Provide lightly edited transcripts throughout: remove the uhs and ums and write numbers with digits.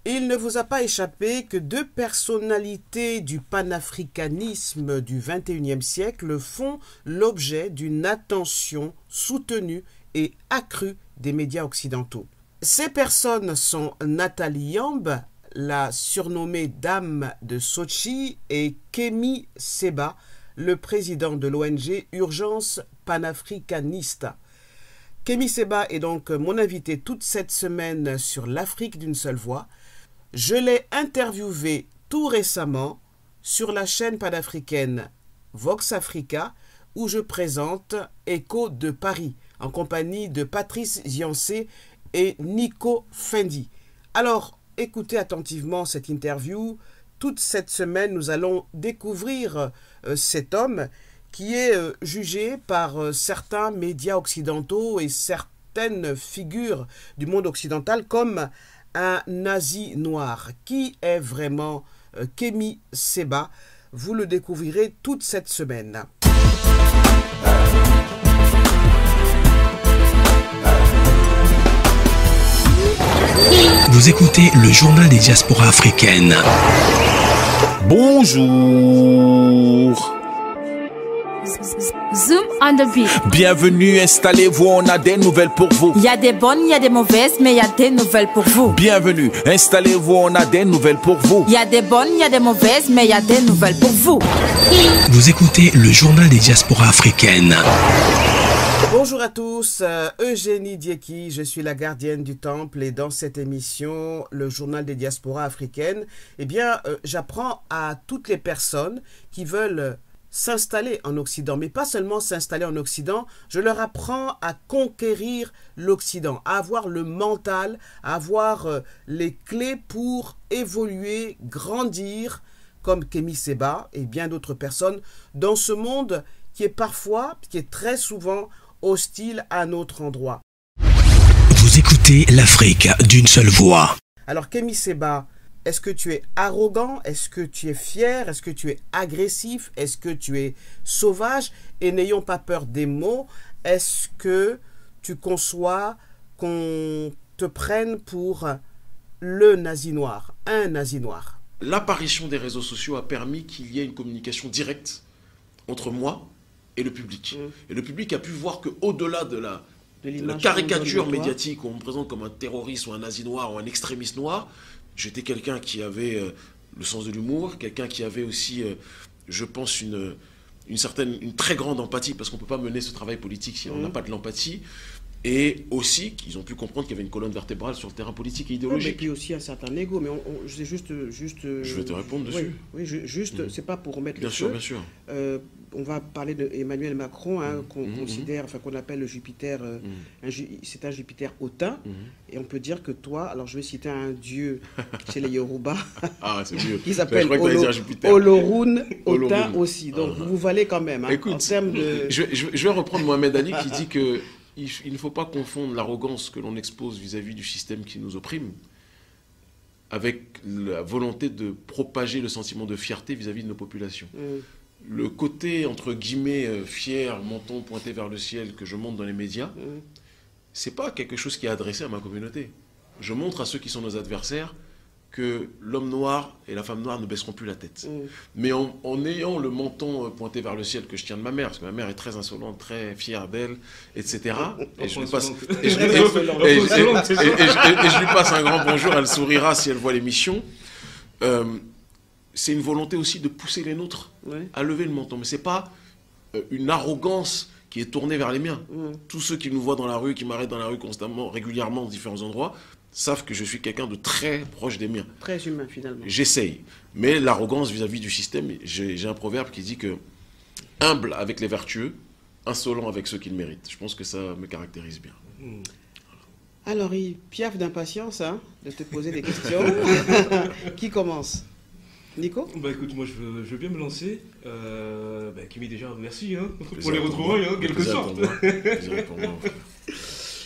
Il ne vous a pas échappé que deux personnalités du panafricanisme du XXIe siècle font l'objet d'une attention soutenue et accrue des médias occidentaux. Ces personnes sont Nathalie Yamb, la surnommée Dame de Sochi, et Kémy Séba, le président de l'ONG Urgence panafricaniste. Kémy Séba est donc mon invité toute cette semaine sur l'Afrique d'une seule voix. Je l'ai interviewé tout récemment sur la chaîne panafricaine Vox Africa où je présente Écho de Paris en compagnie de Patrice Ziancé et Nico Fendi. Alors, écoutez attentivement cette interview. Toute cette semaine, nous allons découvrir cet homme qui est jugé par certains médias occidentaux et certaines figures du monde occidental comme un nazi noir. Qui est vraiment Kémy Séba? Vous le découvrirez toute cette semaine. Vous écoutez le journal des diasporas africaines. Bonjour. Zoom on the beat. Bienvenue, installez-vous, on a des nouvelles pour vous. Il y a des bonnes, il y a des mauvaises, mais il y a des nouvelles pour vous. Bienvenue, installez-vous, on a des nouvelles pour vous. Il y a des bonnes, il y a des mauvaises, mais il y a des nouvelles pour vous. Vous écoutez le journal des diasporas africaines. Bonjour à tous, Eugénie Dieki, je suis la gardienne du temple et dans cette émission, le journal des diasporas africaines, j'apprends à toutes les personnes qui veulent s'installer en Occident, mais pas seulement s'installer en Occident, je leur apprends à conquérir l'Occident, à avoir le mental, à avoir les clés pour évoluer, grandir, comme Kémy Séba et bien d'autres personnes, dans ce monde qui est très souvent hostile à notre endroit. Vous écoutez l'Afrique d'une seule voix. Alors Kémy Séba, est-ce que tu es arrogant? Est-ce que tu es fier? Est-ce que tu es agressif? Est-ce que tu es sauvage? Et n'ayons pas peur des mots. Est-ce que tu conçois qu'on te prenne pour le nazi noir, un nazi noir? L'apparition des réseaux sociaux a permis qu'il y ait une communication directe entre moi et le public. Et le public a pu voir qu'au-delà de la caricature médiatique où on me présente comme un terroriste ou un nazi noir ou un extrémiste noir, j'étais quelqu'un qui avait le sens de l'humour, quelqu'un qui avait aussi, je pense, une très grande empathie, parce qu'on ne peut pas mener ce travail politique si on n'a pas de l'empathie. Et aussi, qu'ils ont pu comprendre qu'il y avait une colonne vertébrale sur le terrain politique et idéologique. Et puis aussi un certain ego, mais c'est juste... Je vais te répondre dessus. Oui, juste, c'est pas pour remettre bien le sûr, feu. bien sûr. On va parler d'Emmanuel Macron, qu'on considère, qu'on appelle le Jupiter, c'est un Jupiter hautain, et on peut dire que toi, alors je vais citer un dieu chez les Yoruba, qui s'appelle Olorun hautain aussi, donc vous valez quand même, écoute, en termes de... Je vais reprendre Mohamed Ali qui dit que il ne faut pas confondre l'arrogance que l'on expose vis-à-vis du système qui nous opprime avec la volonté de propager le sentiment de fierté vis-à-vis de nos populations. Le côté, entre guillemets, fier, menton pointé vers le ciel que je montre dans les médias, c'est pas quelque chose qui est adressé à ma communauté. Je montre à ceux qui sont nos adversaires que l'homme noir et la femme noire ne baisseront plus la tête. Mais en ayant le menton pointé vers le ciel que je tiens de ma mère, parce que ma mère est très insolente, très fière d'elle, etc. Et je lui passe un grand bonjour, elle sourira si elle voit l'émission. C'est une volonté aussi de pousser les nôtres à lever le menton. Mais ce n'est pas une arrogance qui est tournée vers les miens. Tous ceux qui nous voient dans la rue, qui m'arrêtent dans la rue constamment, régulièrement, dans différents endroits, savent que je suis quelqu'un de très proche des miens. Très humain, finalement. J'essaye. Mais l'arrogance vis-à-vis du système, j'ai un proverbe qui dit que humble avec les vertueux, insolent avec ceux qui le méritent. Je pense que ça me caractérise bien. Alors, il piaffe d'impatience de te poser des questions. Qui commence? Nico? Écoute, moi je veux bien me lancer. Kémy, déjà, merci pour les retrouvailles, quelque sorte.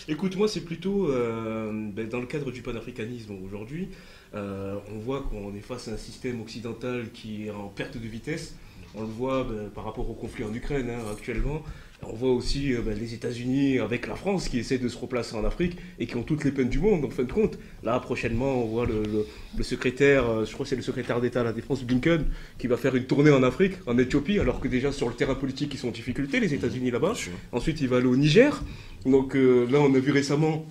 Écoute, moi c'est plutôt dans le cadre du panafricanisme aujourd'hui. On voit qu'on est face à un système occidental qui est en perte de vitesse. On le voit par rapport au conflit en Ukraine actuellement. On voit aussi les États-Unis avec la France qui essaient de se replacer en Afrique et qui ont toutes les peines du monde en fin de compte. Là, prochainement, on voit le secrétaire, je crois que c'est le secrétaire d'État à la Défense, Blinken, qui va faire une tournée en Afrique, en Éthiopie, alors que déjà sur le terrain politique, ils sont en difficulté, les États-Unis là-bas. Ensuite, il va aller au Niger. Donc là, on a vu récemment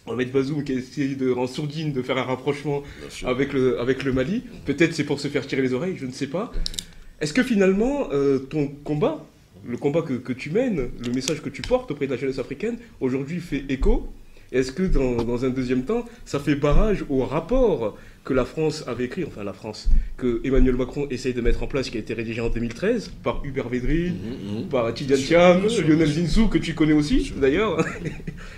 Mohamed Bazoum qui a essayé en sourdine de faire un rapprochement avec le Mali. Peut-être c'est pour se faire tirer les oreilles, je ne sais pas. Est-ce que finalement, ton combat, le combat que tu mènes, le message que tu portes auprès de la jeunesse africaine, aujourd'hui fait écho? Est-ce que dans un deuxième temps, ça fait barrage au rapport que la France avait écrit, enfin la France, que Emmanuel Macron essaye de mettre en place, qui a été rédigé en 2013 par Hubert Védrine, par Tidjane Thiam, Lionel Zinsou, que tu connais aussi d'ailleurs,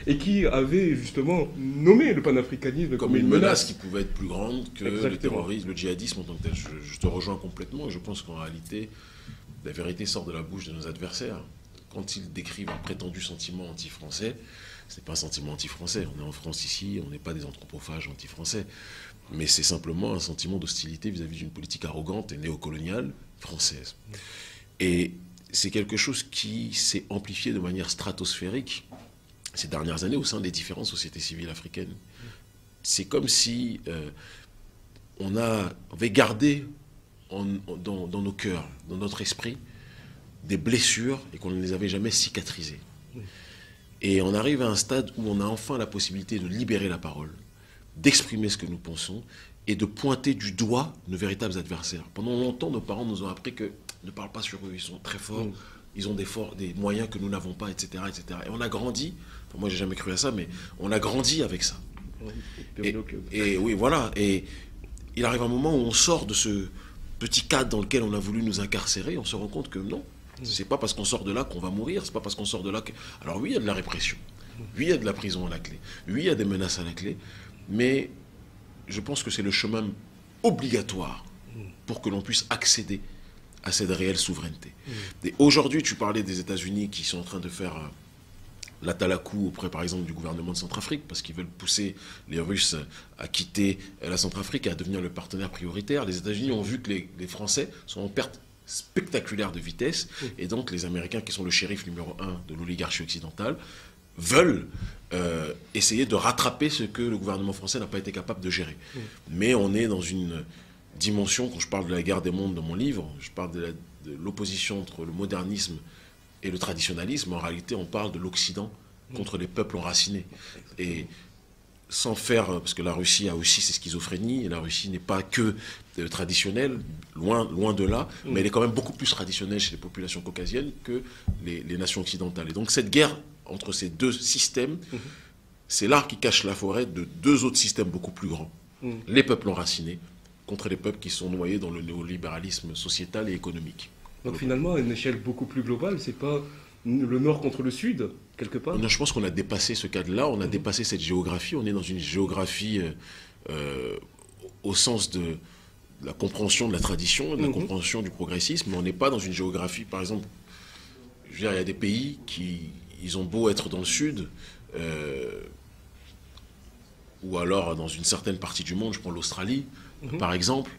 et qui avait justement nommé le panafricanisme comme une menace qui pouvait être plus grande que le terrorisme, le djihadisme en tant que tel. Je te rejoins complètement, et je pense qu'en réalité, la vérité sort de la bouche de nos adversaires. Quand ils décrivent un prétendu sentiment anti-français, ce n'est pas un sentiment anti-français. On est en France ici, on n'est pas des anthropophages anti-français. Mais c'est simplement un sentiment d'hostilité vis-à-vis d'une politique arrogante et néocoloniale française. Et c'est quelque chose qui s'est amplifié de manière stratosphérique ces dernières années au sein des différentes sociétés civiles africaines. C'est comme si on avait gardé dans nos cœurs, dans notre esprit, des blessures et qu'on ne les avait jamais cicatrisées. Et on arrive à un stade où on a enfin la possibilité de libérer la parole, d'exprimer ce que nous pensons et de pointer du doigt nos véritables adversaires. Pendant longtemps, nos parents nous ont appris que ne parle pas sur eux, ils sont très forts, ils ont des moyens que nous n'avons pas, etc., etc. Et on a grandi, enfin, moi j'ai jamais cru à ça, mais on a grandi avec ça. Et oui, voilà. Et il arrive un moment où on sort de ce petit cadre dans lequel on a voulu nous incarcérer, et on se rend compte que non, c'est pas parce qu'on sort de là qu'on va mourir, c'est pas parce qu'on sort de là que... Alors oui, il y a de la répression, oui, il y a de la prison à la clé, oui, il y a des menaces à la clé, mais je pense que c'est le chemin obligatoire pour que l'on puisse accéder à cette réelle souveraineté. Et aujourd'hui, tu parlais des États-Unis qui sont en train de faire la talakou auprès, par exemple, du gouvernement de Centrafrique, parce qu'ils veulent pousser les Russes à quitter la Centrafrique et à devenir le partenaire prioritaire. Les États-Unis ont vu que les Français sont en perte spectaculaire de vitesse, et donc les Américains, qui sont le shérif numéro 1 de l'oligarchie occidentale, veulent essayer de rattraper ce que le gouvernement français n'a pas été capable de gérer. Mais on est dans une dimension, quand je parle de la guerre des mondes dans mon livre, je parle de l'opposition entre le modernisme et le traditionnalisme. En réalité, on parle de l'Occident contre les peuples enracinés. Et sans faire, parce que la Russie a aussi ses schizophrénies, et la Russie n'est pas que traditionnelle, loin de là, mais elle est quand même beaucoup plus traditionnelle chez les populations caucasiennes que les nations occidentales. Et donc cette guerre entre ces deux systèmes, c'est l'arbre qui cache la forêt de deux autres systèmes beaucoup plus grands. Les peuples enracinés contre les peuples qui sont noyés dans le néolibéralisme sociétal et économique. Donc finalement, à une échelle beaucoup plus globale, c'est pas le nord contre le sud, quelque part? Non, je pense qu'on a dépassé ce cadre-là, on a dépassé cette géographie, on est dans une géographie au sens de la compréhension de la tradition, de la compréhension du progressisme, mais on n'est pas dans une géographie, par exemple, je veux dire, il y a des pays qui, ils ont beau être dans le sud, ou alors dans une certaine partie du monde, je prends l'Australie, par exemple,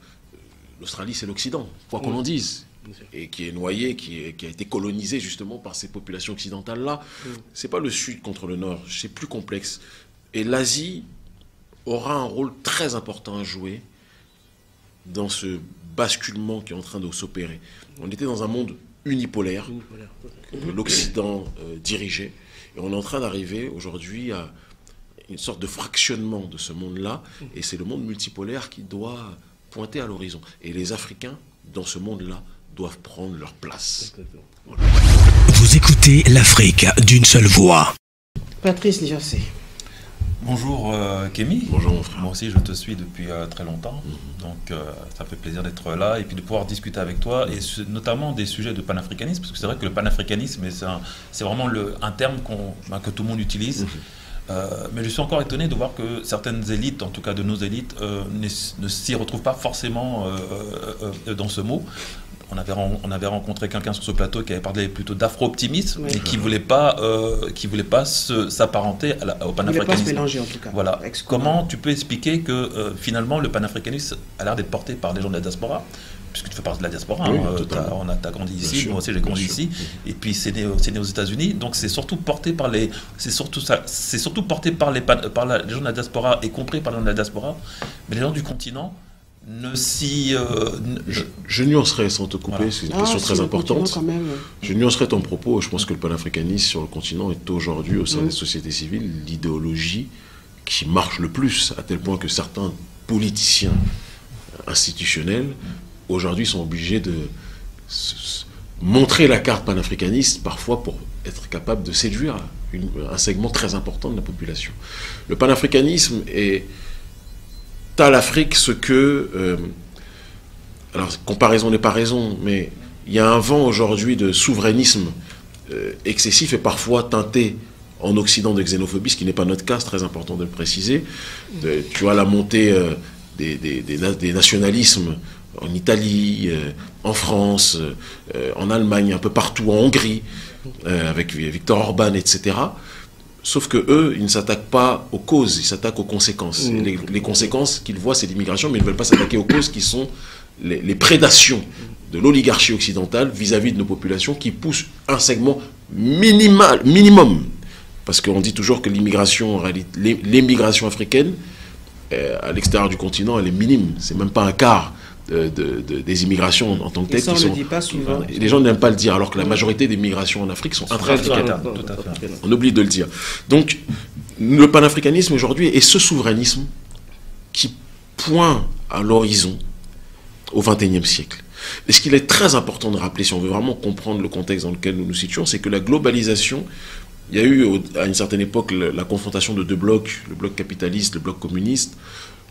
l'Australie c'est l'Occident, quoi qu'on en dise, et qui est noyé, qui a été colonisé justement par ces populations occidentales-là. C'est pas le sud contre le nord, c'est plus complexe. Et l'Asie aura un rôle très important à jouer dans ce basculement qui est en train de s'opérer. On était dans un monde unipolaire, que l'Occident dirigeait, et on est en train d'arriver aujourd'hui à une sorte de fractionnement de ce monde-là, et c'est le monde multipolaire qui doit pointer à l'horizon. Et les Africains, dans ce monde-là, doivent prendre leur place. Voilà. Vous écoutez l'Afrique d'une seule voix. Patrice Niassé. Bonjour Kémy. Bonjour mon frère. Moi aussi je te suis depuis très longtemps, donc ça fait plaisir d'être là et puis de pouvoir discuter avec toi, et notamment des sujets de panafricanisme, parce que c'est vrai que le panafricanisme c'est vraiment un terme que tout le monde utilise. Mais je suis encore étonné de voir que certaines élites, en tout cas de nos élites, ne s'y retrouvent pas forcément dans ce mot. On avait rencontré quelqu'un sur ce plateau qui avait parlé plutôt d'afro-optimisme, et qui ne voulait pas s'apparenter au panafricanisme. Il ne voulait pas se mélanger en tout cas. Voilà. Comment tu peux expliquer que finalement le panafricanisme a l'air d'être porté par les gens de la diaspora, puisque tu fais partie de la diaspora, Oui, t'as grandi Bien ici, sûr, moi aussi j'ai grandi bien sûr. ici, et puis c'est né aux États-Unis, donc c'est surtout porté par les les gens de la diaspora et compris par les gens de la diaspora, mais les gens du continent ne s'y Je nuancerais, sans te couper, Voilà. c'est une question très importante. Quand même. Je nuancerais ton propos. Je pense que le panafricanisme sur le continent est aujourd'hui, au sein des sociétés civiles, l'idéologie qui marche le plus, à tel point que certains politiciens institutionnels, aujourd'hui, sont obligés de montrer la carte panafricaniste, parfois pour être capable de séduire un segment très important de la population. Le panafricanisme est à l'Afrique ce que... alors, comparaison n'est pas raison, mais il y a un vent aujourd'hui de souverainisme excessif et parfois teinté en Occident de xénophobie, ce qui n'est pas notre cas, c'est très important de le préciser. Tu vois la montée des nationalismes en Italie, en France, en Allemagne, un peu partout, en Hongrie, avec Viktor Orban, etc. Sauf que eux, ils ne s'attaquent pas aux causes, ils s'attaquent aux conséquences. Et les conséquences qu'ils voient, c'est l'immigration, mais ils ne veulent pas s'attaquer aux causes qui sont les prédations de l'oligarchie occidentale vis-à-vis de nos populations qui poussent un segment minimum. Parce qu'on dit toujours que l'immigration, en réalité, l'émigration africaine, à l'extérieur du continent, elle est minime. C'est même pas un quart des immigrations en tant que telles. Et ça, on ne le dit pas souvent. Les gens n'aiment pas le dire, alors que la majorité des migrations en Afrique sont intra-africaines. On oublie de le dire. Donc, le panafricanisme aujourd'hui est ce souverainisme qui pointe à l'horizon au XXIe siècle. Et ce qu'il est très important de rappeler, si on veut vraiment comprendre le contexte dans lequel nous nous situons, c'est que la globalisation, il y a eu à une certaine époque la confrontation de deux blocs, le bloc capitaliste, le bloc communiste.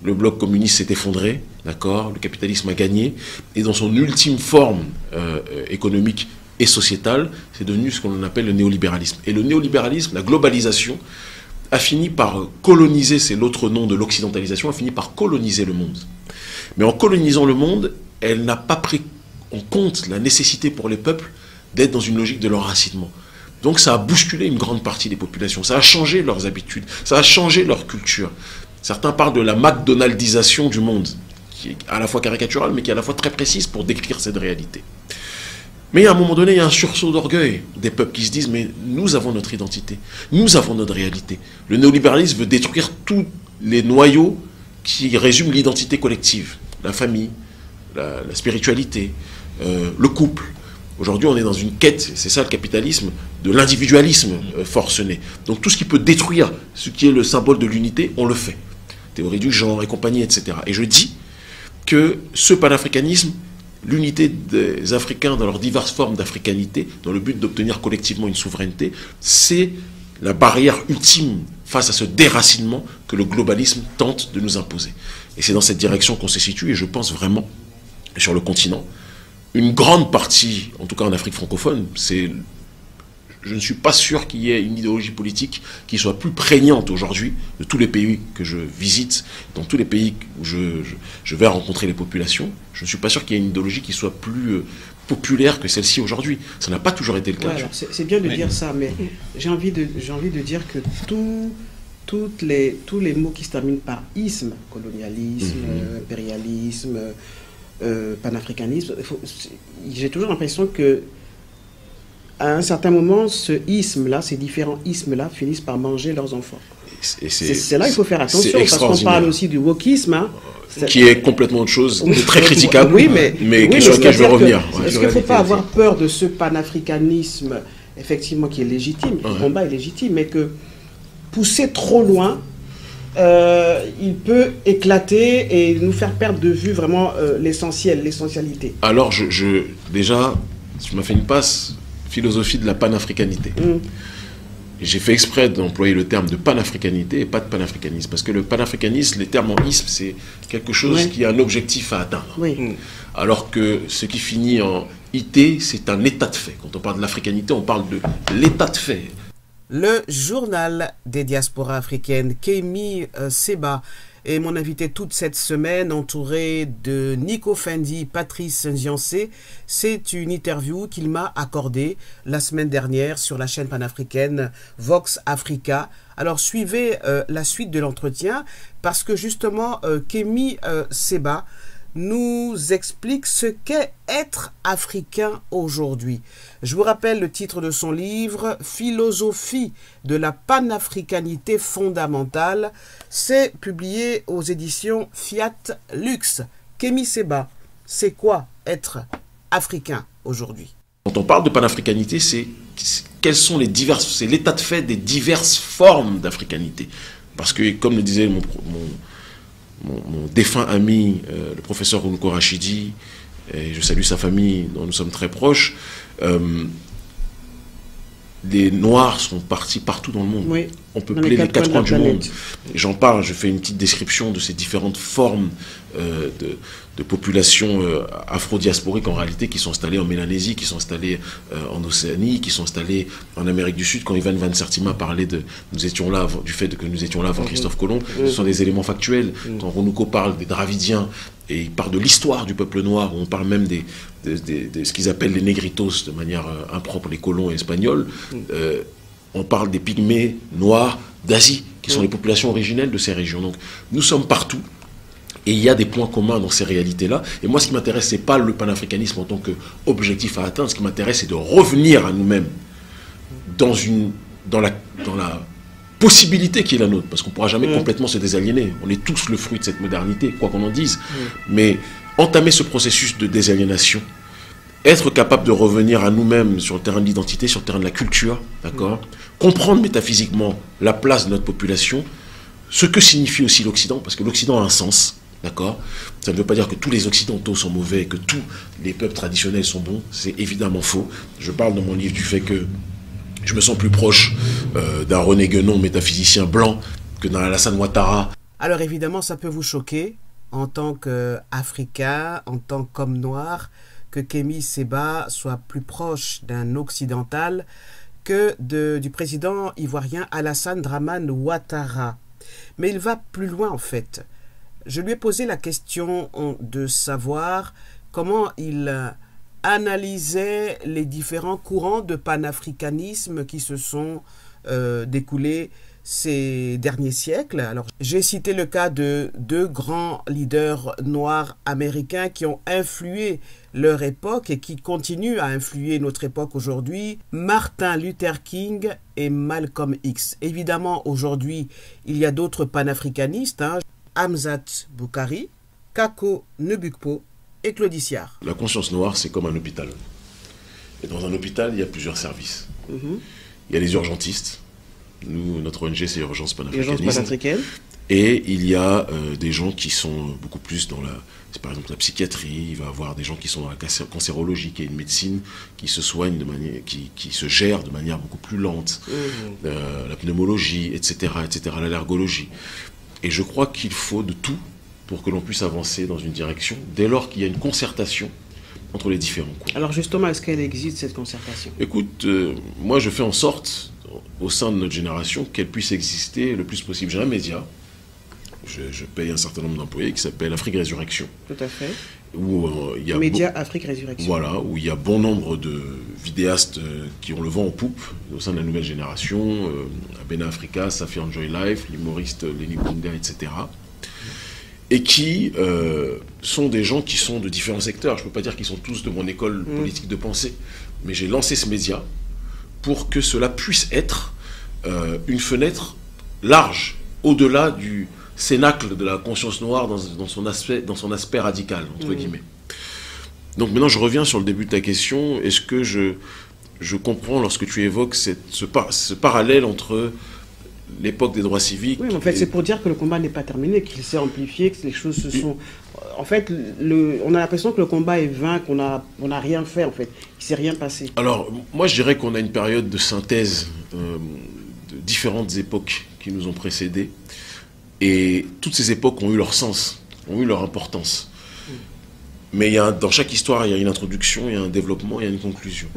Le bloc communiste s'est effondré, d'accord, le capitalisme a gagné, et dans son ultime forme économique et sociétale, c'est devenu ce qu'on appelle le néolibéralisme. Et le néolibéralisme, la globalisation, a fini par coloniser, c'est l'autre nom de l'occidentalisation, a fini par coloniser le monde. Mais en colonisant le monde, elle n'a pas pris en compte la nécessité pour les peuples d'être dans une logique de l'enracinement. Donc ça a bousculé une grande partie des populations, ça a changé leurs habitudes, ça a changé leur culture. Certains parlent de la McDonaldisation du monde, qui est à la fois caricaturale, mais qui est à la fois très précise pour décrire cette réalité. Mais à un moment donné, il y a un sursaut d'orgueil des peuples qui se disent « mais nous avons notre identité, nous avons notre réalité ». Le néolibéralisme veut détruire tous les noyaux qui résument l'identité collective, la famille, la spiritualité, le couple. Aujourd'hui, on est dans une quête, c'est ça le capitalisme, de l'individualisme forcené. Donc tout ce qui peut détruire ce qui est le symbole de l'unité, on le fait. Théorie du genre et compagnie, etc. Et je dis que ce panafricanisme, l'unité des Africains dans leurs diverses formes d'africanité, dans le but d'obtenir collectivement une souveraineté, c'est la barrière ultime face à ce déracinement que le globalisme tente de nous imposer. Et c'est dans cette direction qu'on se situe, et je pense vraiment, sur le continent, une grande partie, en tout cas en Afrique francophone, je ne suis pas sûr qu'il y ait une idéologie politique qui soit plus prégnante aujourd'hui de tous les pays que je visite, dans tous les pays où je vais rencontrer les populations. Je ne suis pas sûr qu'il y ait une idéologie qui soit plus populaire que celle-ci aujourd'hui. Ça n'a pas toujours été le cas. Ouais, c'est bien de dire ça, mais j'ai envie de dire que tous les mots qui se terminent par isme, colonialisme, impérialisme, panafricanisme, j'ai toujours l'impression que à un certain moment, ce isme-là, ces différents ismes-là finissent par manger leurs enfants. C'est là qu'il faut faire attention, parce qu'on parle aussi du wokisme. Hein, qui est complètement autre chose, de très critiquable, oui, mais sur lequel je veux revenir. Est-ce qu'il ne faut pas avoir peur de ce panafricanisme, effectivement, qui est légitime, le combat est légitime, mais que pousser trop loin, il peut éclater et nous faire perdre de vue vraiment l'essentialité. Alors, déjà, tu m'as fait une passe, philosophie de la panafricanité. J'ai fait exprès d'employer le terme de panafricanité et pas de panafricanisme, parce que le panafricanisme, les termes en isme, c'est quelque chose qui a un objectif à atteindre. Alors que ce qui finit en IT, c'est un état de fait. Quand on parle de l'africanité, on parle de l'état de fait. Le journal des diasporas africaines, Kémy Seba, est mon invité toute cette semaine, entouré de Nico Fendi, Patrice Nziancé. C'est une interview qu'il m'a accordée la semaine dernière sur la chaîne panafricaine Vox Africa. Alors suivez la suite de l'entretien, parce que justement Kémy Seba nous explique ce qu'est être africain aujourd'hui. Je vous rappelle le titre de son livre « Philosophie de la panafricanité fondamentale ». C'est publié aux éditions Fiat Lux. Kémy Séba, c'est quoi être africain aujourd'hui? Quand on parle de panafricanité, quels sont les diverses, c'est l'état de fait des diverses formes d'africanité. Parce que, comme le disait mon défunt ami, le professeur Runko Rachidi, et je salue sa famille dont nous sommes très proches, les Noirs sont partis partout dans le monde. Oui, on peut placer les quatre coins du monde. J'en parle, je fais une petite description de ces différentes formes de populations afro-diasporiques en réalité qui sont installées en Mélanésie, qui sont installées en Océanie, qui sont installées en Amérique du Sud. Quand Ivan Van Sertima parlait de nous étions là du fait que nous étions là avant Christophe Colomb, ce sont des éléments factuels. Quand Runko parle des Dravidiens et il parle de l'histoire du peuple noir, où on parle même de ce qu'ils appellent les négritos de manière impropre, les colons espagnols, on parle des pygmées noirs d'Asie, qui sont les populations originelles de ces régions. Donc nous sommes partout. Et il y a des points communs dans ces réalités-là. Et moi, ce qui m'intéresse, ce n'est pas le panafricanisme en tant qu'objectif à atteindre. Ce qui m'intéresse, c'est de revenir à nous-mêmes dans la possibilité qui est la nôtre. Parce qu'on ne pourra jamais complètement se désaliéner. On est tous le fruit de cette modernité, quoi qu'on en dise. Mais entamer ce processus de désaliénation, être capable de revenir à nous-mêmes sur le terrain de l'identité, sur le terrain de la culture, d'accord, comprendre métaphysiquement la place de notre population, ce que signifie aussi l'Occident, parce que l'Occident a un sens. D'accord? Ça ne veut pas dire que tous les Occidentaux sont mauvais et que tous les peuples traditionnels sont bons. C'est évidemment faux. Je parle dans mon livre du fait que je me sens plus proche d'un René Guénon, métaphysicien blanc, que d'un Alassane Ouattara. Alors évidemment, ça peut vous choquer, en tant qu'Africain, en tant qu'homme noir, que Kémy Séba soit plus proche d'un occidental que du président ivoirien Alassane Dramane Ouattara. Mais il va plus loin en fait. Je lui ai posé la question de savoir comment il analysait les différents courants de panafricanisme qui se sont découlés ces derniers siècles. Alors, j'ai cité le cas de deux grands leaders noirs américains qui ont influé leur époque et qui continuent à influer notre époque aujourd'hui, Martin Luther King et Malcolm X. Évidemment, aujourd'hui, il y a d'autres panafricanistes, Hamzat Boukari, Kako Nebukpo et Claudiciard. La conscience noire, c'est comme un hôpital. Et dans un hôpital, il y a plusieurs services. Il y a les urgentistes. Nous, notre ONG, c'est Urgence Panafricaine. Et il y a des gens qui sont beaucoup plus dans par exemple la psychiatrie. Il va y avoir des gens qui sont dans la cancérologie, qui est une médecine qui se soigne qui se gère de manière beaucoup plus lente. La pneumologie, etc., l'allergologie. Et je crois qu'il faut de tout pour que l'on puisse avancer dans une direction, dès lors qu'il y a une concertation entre les différents cours. Alors justement, est-ce qu'elle existe, cette concertation? Écoute, moi je fais en sorte, au sein de notre génération, qu'elle puisse exister le plus possible. J'ai un média, je paye un certain nombre d'employés, qui s'appelle Afrique Résurrection. Tout à fait. Où, il y a média Afrique Résurrection. Voilà, où il y a bon nombre de vidéastes qui ont le vent en poupe au sein de la nouvelle génération, Abena Africa, Safi Enjoy Life, l'humoriste Lenny Bunga, etc. Et qui sont des gens qui sont de différents secteurs. Je ne peux pas dire qu'ils sont tous de mon école politique de pensée, mais j'ai lancé ce média pour que cela puisse être une fenêtre large, au-delà du cénacle de la conscience noire dans son aspect radical, entre guillemets. Donc maintenant, je reviens sur le début de ta question. Est-ce que je comprends lorsque tu évoques ce parallèle entre l'époque des droits civiques... Oui, mais en fait, c'est pour dire que le combat n'est pas terminé, qu'il s'est amplifié, que les choses se sont... En fait, on a l'impression que le combat est vain, qu'on n'a rien fait, en fait. Il ne s'est rien passé. Alors, moi, je dirais qu'on a une période de synthèse de différentes époques qui nous ont précédés. Et toutes ces époques ont eu leur sens, ont eu leur importance. Mais dans chaque histoire, il y a une introduction, il y a un développement, il y a une conclusion.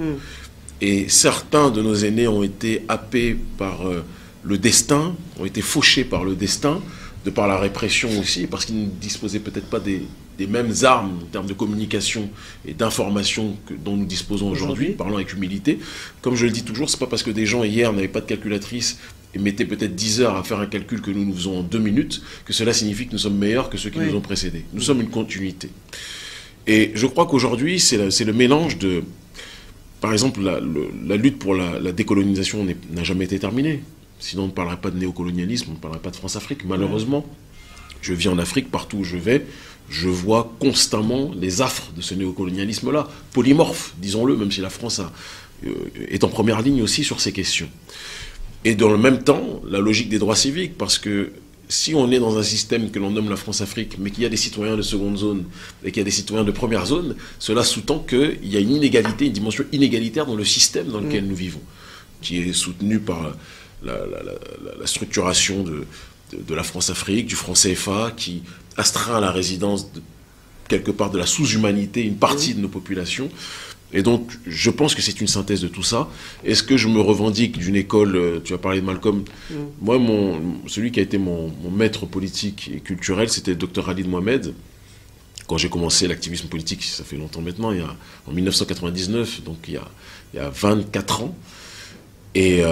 Et certains de nos aînés ont été happés par le destin, ont été fauchés par le destin, de par la répression aussi, parce qu'ils ne disposaient peut-être pas des mêmes armes en termes de communication et d'information dont nous disposons aujourd'hui, parlant avec humilité. Comme je le dis toujours, c'est pas parce que des gens hier n'avaient pas de calculatrice et mettaient peut-être 10 heures à faire un calcul que nous faisons en 2 minutes, que cela signifie que nous sommes meilleurs que ceux qui nous ont précédés. Nous sommes une continuité. Et je crois qu'aujourd'hui, c'est le mélange de... Par exemple, la lutte pour la décolonisation n'a jamais été terminée. Sinon, on ne parlerait pas de néocolonialisme, on ne parlerait pas de France-Afrique. Malheureusement, je vis en Afrique, partout où je vais, je vois constamment les affres de ce néocolonialisme-là, polymorphe, disons-le, même si la France est en première ligne aussi sur ces questions. Et dans le même temps, la logique des droits civiques, parce que si on est dans un système que l'on nomme la France-Afrique, mais qu'il y a des citoyens de seconde zone et qu'il y a des citoyens de première zone, cela sous-tend qu'il y a une inégalité, une dimension inégalitaire dans le système dans lequel nous vivons, qui est soutenu par la structuration de la France-Afrique, du franc CFA, qui astreint à la résidence quelque part de la sous-humanité une partie de nos populations. Et donc, je pense que c'est une synthèse de tout ça. Est-ce que je me revendique d'une école, tu as parlé de Malcolm, moi, celui qui a été mon maître politique et culturel, c'était le Dr Khalid Mohamed. Quand j'ai commencé l'activisme politique, ça fait longtemps maintenant, en 1999, donc il y a 24 ans. Et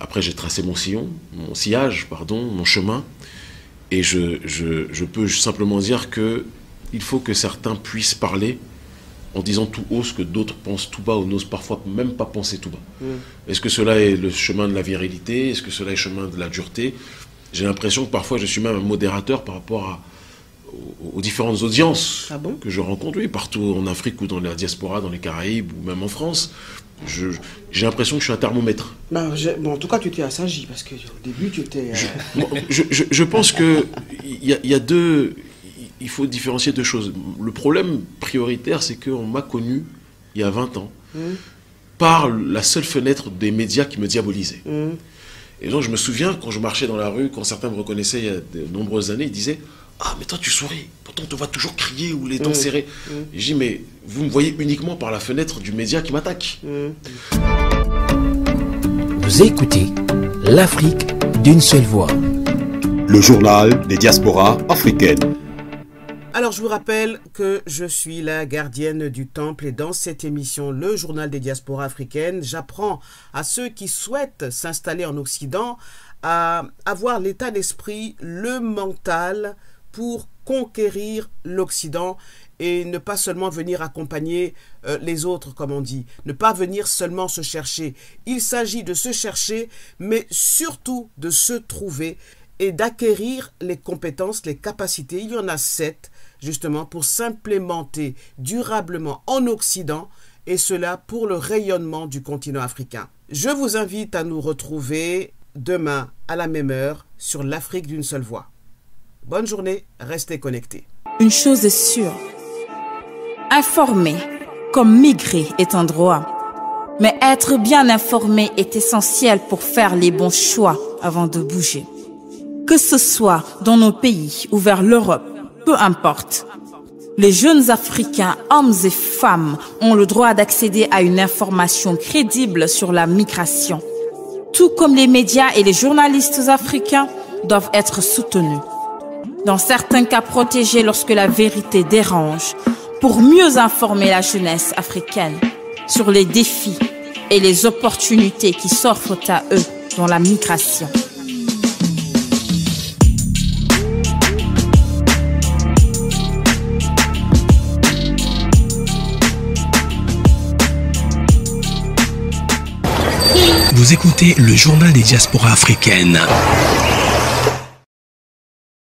après, j'ai tracé mon sillage, mon chemin. Et je peux simplement dire qu'il faut que certains puissent parler en disant tout haut ce que d'autres pensent tout bas ou n'osent parfois même pas penser tout bas. Est-ce que cela est le chemin de la virilité? Est-ce que cela est le chemin de la dureté? J'ai l'impression que parfois je suis même un modérateur par rapport aux différentes audiences que je rencontre, partout en Afrique ou dans la diaspora, dans les Caraïbes ou même en France. J'ai l'impression que je suis un thermomètre. Bon, en tout cas, tu t'es assagi parce qu'au début, tu étais... Je pense que il faut différencier deux choses. Le problème prioritaire, c'est qu'on m'a connu il y a 20 ans par la seule fenêtre des médias qui me diabolisaient. Et donc, je me souviens, quand je marchais dans la rue, quand certains me reconnaissaient il y a de nombreuses années, ils disaient « Ah, mais toi, tu souris. Pourtant, on te voit toujours crier ou les dents serrées. » Et je dis « Mais vous me voyez uniquement par la fenêtre du média qui m'attaque. » Vous écoutez l'Afrique d'une seule voix. Le journal des diasporas africaines. Alors, je vous rappelle que je suis la gardienne du temple et dans cette émission, le journal des diasporas africaines, j'apprends à ceux qui souhaitent s'installer en Occident à avoir l'état d'esprit, le mental pour conquérir l'Occident et ne pas seulement venir accompagner les autres, comme on dit, ne pas venir seulement se chercher. Il s'agit de se chercher, mais surtout de se trouver et d'acquérir les compétences, les capacités. Il y en a 7, justement, pour s'implémenter durablement en Occident, et cela pour le rayonnement du continent africain. Je vous invite à nous retrouver demain à la même heure sur l'Afrique d'une seule voix. Bonne journée, restez connectés. Une chose est sûre, informer comme migrer est un droit, mais être bien informé est essentiel pour faire les bons choix avant de bouger. Que ce soit dans nos pays ou vers l'Europe, peu importe. Les jeunes Africains, hommes et femmes, ont le droit d'accéder à une information crédible sur la migration. Tout comme les médias et les journalistes africains doivent être soutenus. Dans certains cas protégés lorsque la vérité dérange, pour mieux informer la jeunesse africaine sur les défis et les opportunités qui s'offrent à eux dans la migration. Vous écoutez le journal des diasporas africaines.